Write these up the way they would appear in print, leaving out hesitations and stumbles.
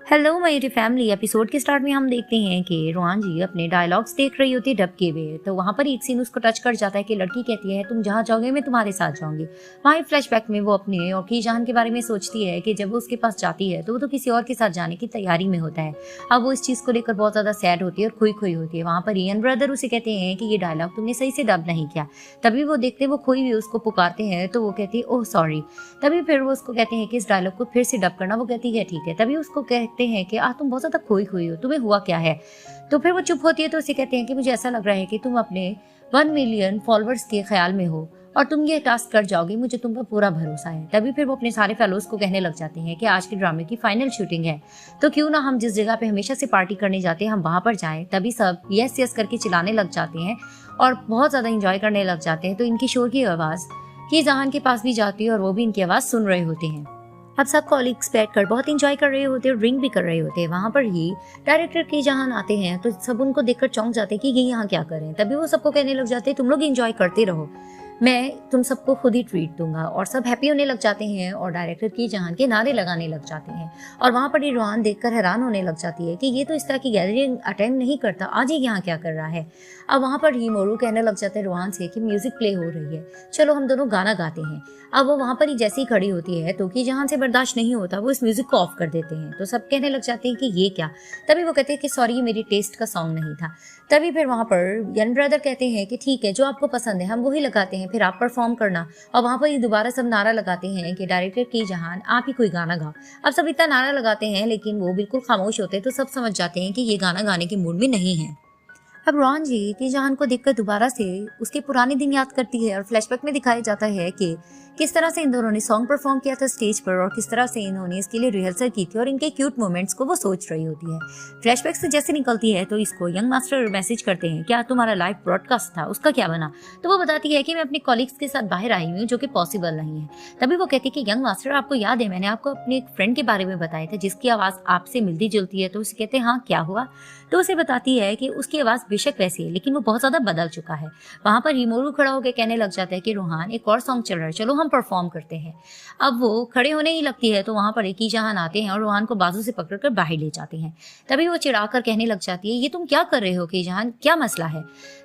Hello my YouTube family. Episode के start में हम देखते हैं कि रोहान जी अपने डायलॉग्स देख रही होती है डब के हुए। तो वहाँ पर एक सीन उसको टच कर जाता है कि लड़की कहती है तुम जहाँ जाओगे मैं तुम्हारे साथ जाऊंगी। वहाँ फ्लैशबैक में वो अपने और की जान के बारे में सोचती है कि जब वो उसके पास जाती है तो वो तो किसी और के साथ जाने की तैयारी में होता है। अब वो इस चीज़ को लेकर बहुत ज़्यादा सैड होती है और खोई खोई होती है। वहाँ पर इयन ब्रदर उसे कहते हैं कि ये डायलॉग तुमने सही से डब नहीं किया। तभी वो देखते वो खोई हुई उसको पुकारते हैं तो वो कहती है ओह सॉरी। तभी फिर वो उसको कहते हैं कि इस डायलॉग को फिर से डब करना। वो कहती है ठीक है। तभी उसको कहते हैं कि तुम बहुत ज्यादा खोई खोई हो, तुम्हें हुआ क्या है। तो फिर वो चुप होती है तो उसे कहते हैं कि मुझे ऐसा लग रहा है कि तुम अपने 1 मिलियन फॉलोअर्स के ख्याल में हो और तुम ये टास्क कर जाओगे, मुझे तुम पर पूरा भरोसा है। तभी फिर वो अपने सारे फेलोज को कहने लग जाते हैं कि आज के ड्रामे की फाइनल शूटिंग है तो क्यों ना हम जिस जगह पे हमेशा से पार्टी करने जाते हैं हम वहां पर जाएं। तभी सब यस यस करके चिल्लाने लग जाते हैं और बहुत ज्यादा इंजॉय करने लग जाते हैं। तो इनकी शोर की आवाज की जहान के पास भी जाती है और वो भी इनकी आवाज सुन रहे होते हैं। अब सब कॉलीग्स बैठकर बहुत इंजॉय कर रहे होते हैं और ड्रिंक भी कर रहे होते हैं। वहां पर ही डायरेक्टर की जहान आते हैं तो सब उनको देखकर चौंक जाते हैं कि ये यहाँ क्या कर रहे हैं। तभी वो सबको कहने लग जाते हैं तुम लोग इंजॉय करते रहो, मैं तुम सबको खुद ही ट्रीट दूंगा। और सब हैप्पी होने लग जाते हैं और डायरेक्टर की जहान के नारे लगाने लग जाते हैं। और वहां पर ही रोहान देखकर हैरान होने लग जाती है कि ये तो इस तरह की गैदरिंग अटेंड नहीं करता, आज ये यहाँ क्या कर रहा है। अब वहां पर ही मोरू कहने लग जाते हैं रोहान से कि म्यूजिक प्ले हो रही है, चलो हम दोनों गाना गाते हैं। अब वो वहां पर ही जैसी खड़ी होती है तो की जहान से बर्दाश्त नहीं होता, वो इस म्यूजिक को ऑफ कर देते हैं। तो सब कहने लग जाते हैं कि ये क्या। तभी वो कहते हैं कि सॉरी ये मेरी टेस्ट का सॉन्ग नहीं था। तभी फिर वहां पर यन ब्रदर कहते हैं कि ठीक है जो आपको पसंद है हम वही लगाते हैं, फिर आप परफॉर्म करना। और वहां पर ही दोबारा सब नारा लगाते हैं कि डायरेक्टर की जहान आप ही कोई गाना गाओ। अब सब इतना नारा लगाते हैं लेकिन वो बिल्कुल खामोश होते हैं तो सब समझ जाते हैं कि ये गाना गाने के मूड में नहीं है। अब रोहान जी की जहान को देखकर दोबारा से उसके पुराने दिन याद करती है और फ्लैशबैक में दिखाया जाता है कि किस तरह से इन दोनों ने सॉन्ग परफॉर्म किया था स्टेज पर और किस तरह से इन्होंने इसके लिए रिहर्सल की थी और इनके क्यूट मोमेंट्स को वो सोच रही होती है। फ्लैशबैक से जैसे निकलती है तो इसको यंग मास्टर मैसेज करते हैं क्या तुम्हारा लाइव ब्रॉडकास्ट था, उसका क्या बना। तो वो बताती है कि मैं अपने कॉलीग्स के साथ बाहर आई हुई हूँ जो कि पॉसिबल नहीं है। तभी वो कहती है कि यंग मास्टर आपको याद है मैंने आपको अपने एक फ्रेंड के बारे में बताया था जिसकी आवाज आपसे मिलती जुलती है। तो उसे कहते हैं हाँ क्या हुआ। तो उसे बताती है कि उसकी आवाज बेशक वैसी है लेकिन वो बहुत ज्यादा बदल चुका है। वहां पर मोरू खड़ा होकर कहने लग जाता है कि रोहान एक और सॉन्ग चल रहा है, चलो हम परफॉर्म करते हैं। अब वो खड़े होने ही लगती है तो वहां पर एक ही जहान आते हैं और रोहान को बाजू से पकड़कर बाहर ले जाते हैं। तभी वो चिढ़ाकर कहने लग जाती है ये तुम क्या कर रहे हो कि जहान, क्या मसला है।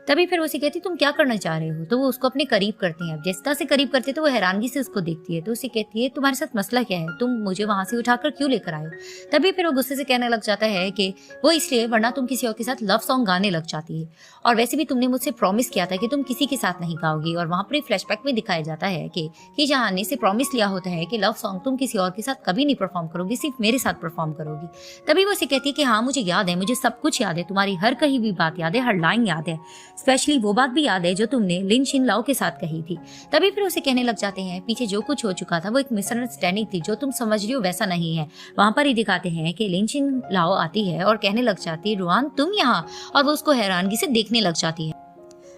तभी फिर उसे कहती तुम क्या करना चाह रहे हो। तो वो उसको अपने करीब करते हैं। अब जिस तरह से करीब करते तो वो हैरानगी से उसको देखती है तो उसे कहती है तुम्हारे साथ मसला क्या है, तुम मुझे वहां से उठाकर क्यों लेकर आए हो। तभी फिर वो गुस्से से कहने लग जाता है कि वो इसलिए वरना तुम किसी और के साथ लव सॉन्ग गाने लग जाती है और वैसे भी तुमने मुझसे प्रॉमिस किया था कि तुम किसी के साथ नहीं गाओगी। और वहां पर फ्लैशबैक में दिखाया जाता है कि जहान ने से प्रॉमिस लिया होता है कि लव सॉन्ग तुम किसी और के साथ कभी नहीं परफॉर्म करोगी, सिर्फ मेरे साथ परफॉर्म करोगी। तभी वो उसे कहती है कि हाँ मुझे याद है, मुझे सब कुछ याद है, तुम्हारी हर कही हुई बात याद है, हर लाइन याद है, स्पेशली वो बात भी याद है जो तुमने लिन शिन लाओ के साथ कही थी। तभी फिर उसे कहने लग जाते हैं पीछे जो कुछ हो चुका था वो एक मिसअंडरस्टैंडिंग थी, जो तुम समझ रही हो वैसा नहीं है। वहां पर ही दिखाते हैं कि लिन शिन लाओ आती है और कहने लग जाती है रोहान तुम यहाँ, और वो उसको हैरानगी से देखने लग जाती है।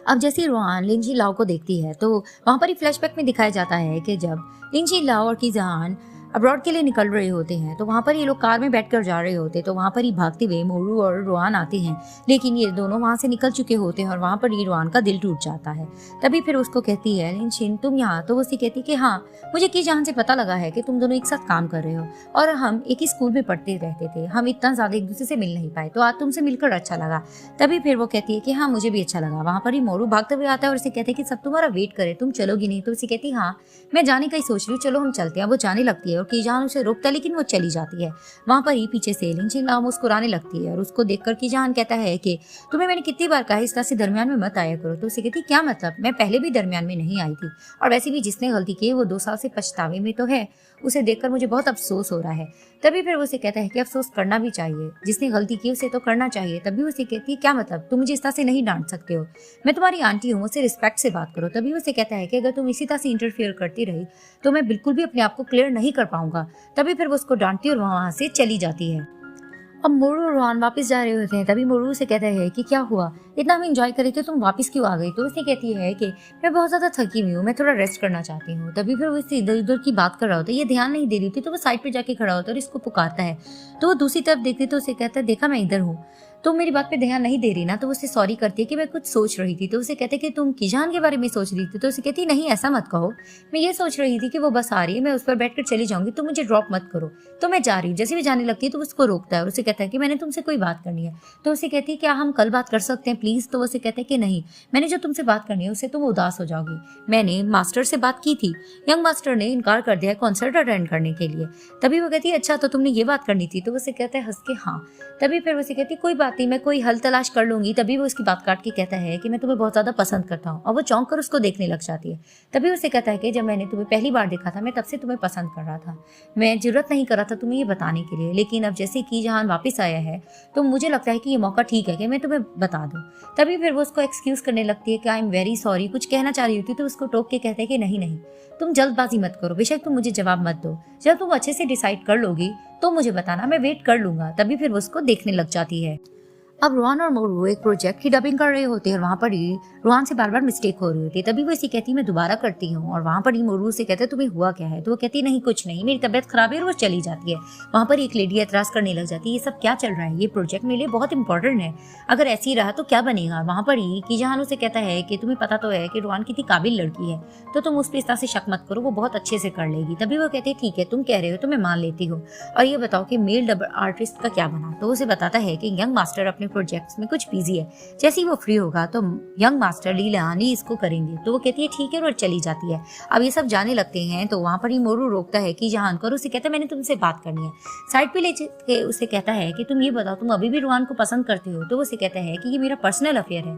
अब जैसे रोहान लिंजी लाओ को देखती है तो वहां पर ही फ्लैशबैक में दिखाया जाता है कि जब लिंजी लाओ और की जहान अब्रॉड के लिए निकल रहे होते हैं तो वहां पर ये लोग कार में बैठकर जा रहे होते हैं। तो वहां पर ही भागते हुए मोरू और रोहान आते हैं लेकिन ये दोनों वहां से निकल चुके होते हैं और वहां पर ये रोहान का दिल टूट जाता है। तभी फिर उसको कहती है लिनशिन तुम यहाँ। तो वो उसे कहती है कि हाँ मुझे की जहान से पता लगा है कि तुम दोनों एक साथ काम कर रहे हो और हम एक ही स्कूल में पढ़ते रहते थे, हम इतना ज्यादा एक दूसरे से मिल नहीं पाए तो आज तुमसे मिलकर अच्छा लगा। तभी फिर वो कहती है कि हाँ मुझे भी अच्छा लगा। वहां पर ही मोरू भागते हुए आता है और उसे कहते हैं कि सब तुम्हारा वेट करे, तुम चलोगी नहीं। तो उसे कहती है हाँ मैं जाने का ही सोच रही हूँ, चलो हम चलते हैं। वो जाने लगती है और की जहान उसे रोकता है लेकिन वो चली जाती है। वहां पर ही पीछे से लिनशिन लाओ मुस्कुराने लगती है और उसको देखकर की जहान कहता है कि तुम्हें मैंने कितनी बार कहा इस तरह से दरमियान में मत आया करो। तो उसे कहती क्या मतलब, मैं पहले भी दरमियान में नहीं आई थी और वैसे भी जिसने गलती की वो 2 साल से पछतावे में तो है, उसे देखकर मुझे बहुत अफसोस हो रहा है। तभी फिर उसे कहता है कि अफसोस करना भी चाहिए, जिसने गलती की उसे तो करना चाहिए। तभी उसे कहती है क्या मतलब, तुम मुझे इस तरह से नहीं डांट सकते हो, मैं तुम्हारी आंटी हूँ, मुझसे रिस्पेक्ट से बात करो। तभी उसे कहता है कि अगर तुम इसी तरह से इंटरफेयर करती रही तो मैं बिल्कुल भी अपने आप को क्लियर नहीं कर पाऊंगा। तभी फिर वो उसको डांटती और वहां से चली जाती है। अब मोरू और रोहान वापस जा रहे होते हैं। तभी मोरू से कहता है कि क्या हुआ, इतना हम एंजॉय करे थे, तुम वापस क्यों आ गई? तो उसे कहती है कि मैं बहुत ज़्यादा थकी हुई हूँ, मैं थोड़ा रेस्ट करना चाहती हूँ। तभी फिर वो इससे इधर उधर की बात कर रहा होता है, ये ध्यान नहीं दे रही थी, तो वो साइड पे जाके खड़ा होता है और इसको पुकारता है। तो वो दूसरी तरफ देखती तो उसे कहता है, देखा मैं इधर हूँ, तो मेरी बात पे ध्यान नहीं दे रही ना? तो वो उसे सॉरी करती है कि मैं कुछ सोच रही थी। तो उसे कहते कि तुम कीजान के बारे में सोच रही थी? तो उसे कहती नहीं, ऐसा मत कहो, मैं ये सोच रही थी कि वो बस आ रही है, मैं उस पर बैठकर चली जाऊंगी, तो मुझे ड्रॉप मत करो। तो मैं जा रही हूँ। जैसे भी जाने लगती है तो उसको रोकता है और उसे कहता है कि मैंने तुमसे कोई बात करनी है। तो उसे कहती है क्या हम कल बात कर सकते हैं प्लीज? तो उसे कहते हैं कि नहीं, मैंने जो तुमसे बात करनी है उससे तुम उदास हो जाओगी। मैंने मास्टर से बात की थी, यंग मास्टर ने इनकार कर दिया है कॉन्सर्ट अटेंड करने के लिए। तभी वो कहती है अच्छा, तो तुमने ये बात करनी थी? तो उसे कहता है हंस के हाँ। तभी फिर उसे कहती है कोई बात नहीं, मैं कोई हल तलाश कर लूंगी। तभी वो उसकी बात काट के कहता है कि मैं तुम्हें बहुत ज्यादा पसंद करता हूँ, और वो चौंक कर उसको देखने लग जाती है। तभी उसे कहता है कि जब मैंने तुम्हें पहली बार देखा था मैं तब से तुम्हें पसंद कर रहा था, मैं जरूरत नहीं कर रहा था तुम्हें ये बताने के लिए, लेकिन अब जैसे कि जहान वापस आया है तो मुझे लगता है कि ये मौका ठीक है कि मैं तुम्हें बता दूं। तभी फिर वो उसको एक्सक्यूज करने लगती है कि आई एम वेरी सॉरी, कुछ कहना चाह रही होती तो उसको टोक के कहते हैं कि नहीं नहीं, तुम जल्दबाजी मत करो, बेशक तुम मुझे जवाब मत दो, जब तुम अच्छे से डिसाइड कर लोगी तो मुझे बताना, मैं वेट कर लूंगा। तभी फिर वो उसको देखने लग जाती है। अब रुआन और मोरू एक प्रोजेक्ट की डबिंग कर रहे होते हैं और वहाँ पर ही रुआन से बार बार मिस्टेक हो रही होती है। तभी वो इसे कहती है मैं दोबारा करती हूँ, और वहाँ पर ही मोरू से कहते हैं तुम्हें हुआ क्या है? तो वो कहती है नहीं कुछ नहीं, मेरी तबीयत खराब है, और वो चली जाती है। वहाँ पर एक लेडी एतराज करने लग जाती है ये सब क्या चल रहा है, ये प्रोजेक्ट मेरे लिए बहुत इंपॉर्टेंट है, अगर ऐसे ही रहा तो क्या बनेगा? वहाँ पर ही कीजान उसे कहता है कि तुम्हें पता तो है कि रुआन कितनी काबिल लड़की है, तो तुम उस पर इस तरह से शक मत करो, वो बहुत अच्छे से कर लेगी। तभी वो कहती है ठीक है तुम कह रहे हो तो मैं मान लेती हूँ, और ये बताओ कि मेल डब आर्टिस्ट का क्या बना? तो उसे बताता है कि यंग मास्टर अपने प्रोजेक्ट्स में कुछ बिजी है, जैसे ही वो फ्री होगा तो यंग मास्टर लीलानी इसको करेंगे। तो वो कहती है ठीक है और चली जाती है। अब ये सब जाने लगते हैं तो वहाँ पर ही मोरू रोकता है कि जहान कर, उसे कहता है मैंने तुमसे बात करनी है। साइड पे ले के उसे कहता है कि तुम ये बताओ तुम अभी भी रुआन को पसंद करते हो? तो वो उसे कहता है कि ये मेरा पर्सनल अफेयर है,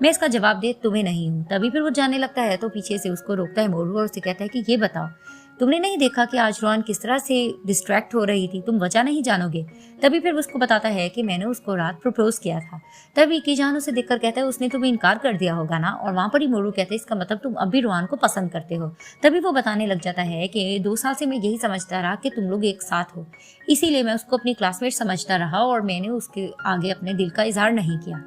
मैं इसका जवाब दे तुम्हें नहीं हूँ। तभी फिर वो जाने लगता है तो पीछे से उसको रोकता है मोरू और उसे कहता है कि ये बताओ तुमने नहीं देखा कि आज रुआन किस तरह से डिस्ट्रैक्ट हो रही थी, तुम वजह नहीं जानोगे? तभी फिर उसको बताता है कि मैंने उसको रात प्रपोज किया था। तभी कीजान उसे देखकर कहता है उसने तुम्हें इनकार कर दिया होगा ना? और वहाँ पर ही मोरू कहते हैं इसका मतलब तुम अब भी रुआन को पसंद करते हो। तभी वो बताने लग जाता है कि 2 साल से मैं यही समझता रहा कि तुम लोग एक साथ हो, इसीलिए मैं उसको अपनी क्लासमेट समझता रहा और मैंने उसके आगे अपने दिल का इजहार नहीं किया,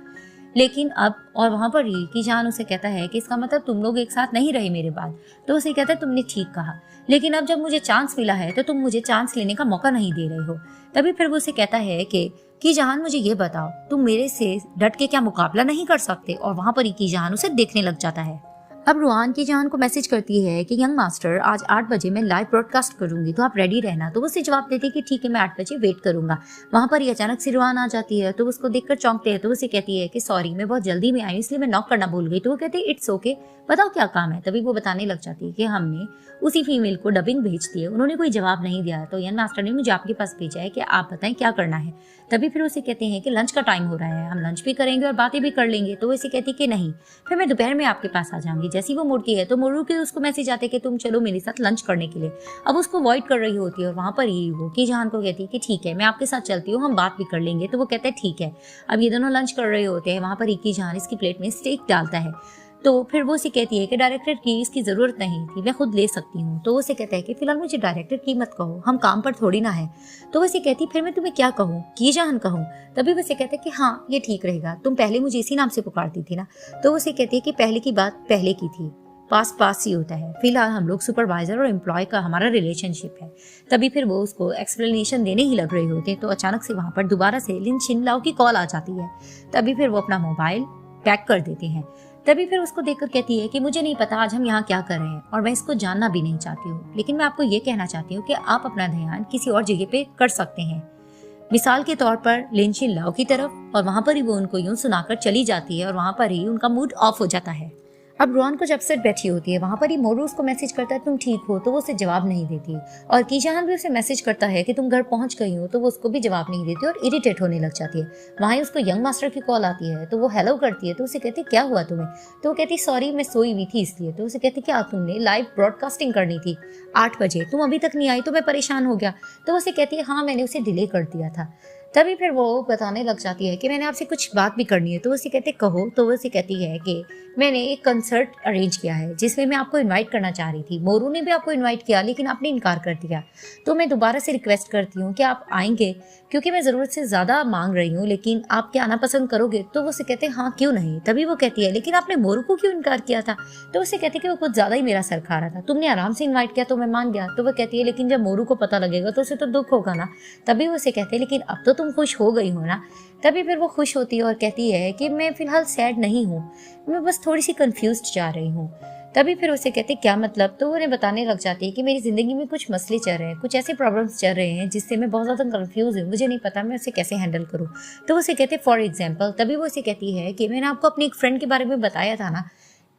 लेकिन अब, और वहाँ पर ही कीजान उसे कहता है कि इसका मतलब तुम लोग एक साथ नहीं रहे मेरे बाद। तो उसे कहता है तुमने ठीक कहा, लेकिन अब जब मुझे चांस मिला है तो तुम मुझे चांस लेने का मौका नहीं दे रहे हो। तभी फिर वो उसे कहता है कि जहान मुझे ये बताओ तुम मेरे से डट के क्या मुकाबला नहीं कर सकते? और वहाँ पर ही कीजान उसे देखने लग जाता है। अब रुआन कीजान को मैसेज करती है कि यंग मास्टर आज 8 बजे मैं लाइव ब्रॉडकास्ट करूंगी तो आप रेडी रहना। तो वो उसे जवाब देती है कि ठीक है मैं 8 बजे वेट करूंगा। वहाँ पर ही अचानक से रुआन आ जाती है तो उसको देखकर चौंकते हैं। तो उसे कहती है कि सॉरी मैं बहुत जल्दी में आई इसलिए मैं नॉक करना भूल गई। तो वो कहते हैं इट्स ओके, बताओ क्या काम है? तभी वो बताने लग जाती है कि हमने उसी फीमेल को डबिंग भेज दी है, उन्होंने कोई जवाब नहीं दिया, तो यंग मास्टर ने मुझे आपके पास भेजा है कि आप बताएं क्या करना है। तभी फिर उसे कहते हैं कि लंच का टाइम हो रहा है, हम लंच भी करेंगे और बातें भी कर लेंगे। तो वो इसे कहती है कि नहीं, फिर मैं दोपहर में आपके पास आ जाऊंगी। जैसी वो मुड़ती है तो मोरू के उसको मैसेज आते कि तुम चलो मेरे साथ लंच करने के लिए। अब उसको अवॉइड कर रही होती है और वहाँ पर ही वो कीजान को कहती है कि ठीक है मैं आपके साथ चलती हूँ, हम बात भी कर लेंगे। तो वो कहते हैं ठीक है। अब ये दोनों लंच कर रहे होते हैं, वहाँ पर कीजान इसकी प्लेट में स्टेक डालता है। तो फिर वो उसे कहती है कि डायरेक्टर की इसकी जरूरत नहीं थी, मैं खुद ले सकती हूँ। तो वो उसे कहता है कि फिलहाल मुझे डायरेक्टर की मत कहो, हम काम पर थोड़ी ना है। तो वो उसे कहती है फिर मैं तुम्हें क्या कहूँ, कीजान कहूँ? तभी वो उसे कहता है कि हाँ ये ठीक रहेगा, तुम पहले मुझे इसी नाम से पुकारती थी ना। तो वो उसे कहती है कि पहले की बात पहले की थी, पास ही होता है, फिलहाल हम लोग सुपरवाइजर और एम्प्लॉय का हमारा रिलेशनशिप है। तभी फिर वो उसको एक्सप्लेनेशन देने ही लग रहे होते हैं तो अचानक से वहाँ पर दोबारा से लिन छिनलाओ की कॉल आ जाती है। तभी फिर वो अपना मोबाइल पैक कर देते हैं। तभी फिर उसको देखकर कहती है कि मुझे नहीं पता आज हम यहाँ क्या कर रहे हैं और मैं इसको जानना भी नहीं चाहती हूँ, लेकिन मैं आपको ये कहना चाहती हूँ कि आप अपना ध्यान किसी और जगह पे कर सकते हैं, मिसाल के तौर पर लिन छिनलाओ की तरफ। और वहाँ पर ही वो उनको यूं सुनाकर चली जाती है और वहाँ पर ही उनका मूड ऑफ हो जाता है। अब रुआन कुछ अपसेट बैठी होती है, वहाँ पर ही मोरू उसको मैसेज करता है तुम ठीक हो, तो वो उसे जवाब नहीं देती। और कीजान भी उसे मैसेज करता है कि तुम घर पहुंच गई हो, तो वो उसको भी जवाब नहीं देती और इरिटेट होने लग जाती है। वहाँ ही उसको यंग मास्टर की कॉल आती है तो वो हेलो करती है। तो उसे कहती क्या हुआ तुम्हें? तो वो कहती सॉरी मैं सोई हुई थी इसलिए। तो उसे कहती क्या तुमने लाइव ब्रॉडकास्टिंग करनी थी 8 बजे, तुम अभी तक नहीं आई तो मैं परेशान हो गया। तो उसे कहती है हाँ मैंने उसे डिले कर दिया था। तभी फिर वो बताने लग जाती है कि मैंने आपसे कुछ बात भी करनी है। तो उसे कहते कहो। तो वो उसे कहती है कि मैंने एक कंसर्ट अरेंज किया है जिसमें मैं आपको इनवाइट करना चाह रही थी। मोरू ने भी आपको इनवाइट किया लेकिन आपने इनकार कर दिया। तो मैं दोबारा से रिक्वेस्ट करती हूँ कि आप आएंगे, क्योंकि मैं ज़रूरत से ज़्यादा मांग रही हूँ, लेकिन आप क्या आना पसंद करोगे? तो वो उसे कहते हैं हाँ क्यों नहीं। तभी वो कहती है लेकिन आपने मोरू को क्यों इनकार किया था? तो उसे कहते कि वो कुछ ज़्यादा ही मेरा सर खा रहा था, तुमने आराम से इन्वाइट किया तो मैं मान गया। तो वो कहती है लेकिन जब मोरू को पता लगेगा तो उसे तो दुख होगा ना। तभी वो उसे कहते हैं लेकिन अब तो तुम खुश हो गई हो ना। तभी फिर वो खुश होती है और कहती है कि मैं फिलहाल सैड नहीं हूँ, मैं बस थोड़ी सी कंफ्यूज्ड जा रही हूँ। तभी फिर उसे कहते क्या मतलब? तो वो उन्हें बताने लग जाती है कि मेरी ज़िंदगी में कुछ मसले चल रहे हैं, कुछ ऐसे प्रॉब्लम्स चल रहे हैं जिससे मैं बहुत ज़्यादा कंफ्यूज हूँ, मुझे नहीं पता मैं उसे कैसे हैंडल करूँ। तो उसे कहते फॉर एग्जाम्पल। तभी वो उसे कहती है कि मैंने आपको अपनी एक फ्रेंड के बारे में बताया था ना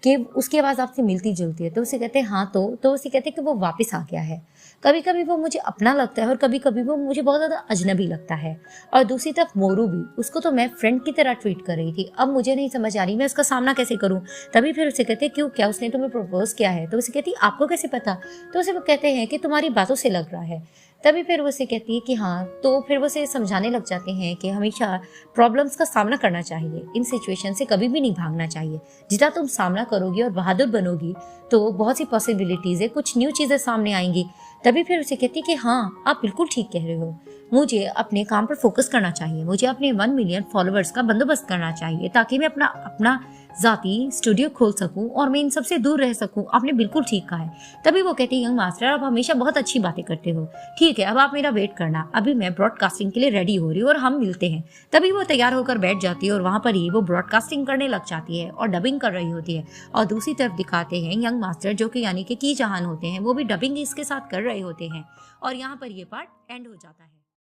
कि उसकी आवाज़ आपसे मिलती जुलती है। तो उसे कहते हैं हाँ। तो उसे कहते हैं कि वो वापस आ गया है। कभी कभी वो मुझे अपना लगता है और कभी कभी वो मुझे बहुत ज़्यादा अजनबी लगता है। और दूसरी तरफ मोरू भी, उसको तो मैं फ्रेंड की तरह ट्रीट कर रही थी, अब मुझे नहीं समझ आ रही मैं उसका सामना कैसे करूँ। तभी फिर उसे कहते हैं क्यों, क्या उसने तुम्हें प्रपोज किया है? तो उसे कहती आपको कैसे पता? तो उसे वो कहते हैं कि तुम्हारी बातों से लग रहा है। तभी फिर वो उसे कहती है कि हाँ। तो फिर वो उसे समझाने लग जाते हैं कि हमेशा प्रॉब्लम्स का सामना करना चाहिए, इन सिचुएशन से कभी भी नहीं भागना चाहिए। जितना तुम सामना करोगी और बहादुर बनोगी तो बहुत सी पॉसिबिलिटीज है, कुछ न्यू चीजें सामने आएंगी। तभी फिर उसे कहती है कि हाँ आप बिल्कुल ठीक कह रहे हो, मुझे अपने काम पर फोकस करना चाहिए, मुझे अपने 1 मिलियन फॉलोअर्स का बंदोबस्त करना चाहिए ताकि मैं अपना अपना जाती स्टूडियो खोल सकूं और मैं इन सबसे दूर रह सकूं। आपने बिल्कुल ठीक कहा है। तभी वो कहती है यंग मास्टर आप हमेशा बहुत अच्छी बातें करते हो, ठीक है अब आप मेरा वेट करना, अभी मैं ब्रॉडकास्टिंग के लिए रेडी हो रही हूँ और हम मिलते हैं। तभी वो तैयार होकर बैठ जाती है और वहां पर ही वो ब्रॉडकास्टिंग करने लग जाती है और डबिंग कर रही होती है। और दूसरी तरफ दिखाते हैं यंग मास्टर जो कि यानी कि की जहान होते हैं, वो भी डबिंग इसके साथ कर रहे होते हैं। और यहाँ पर ये पार्ट एंड हो जाता है।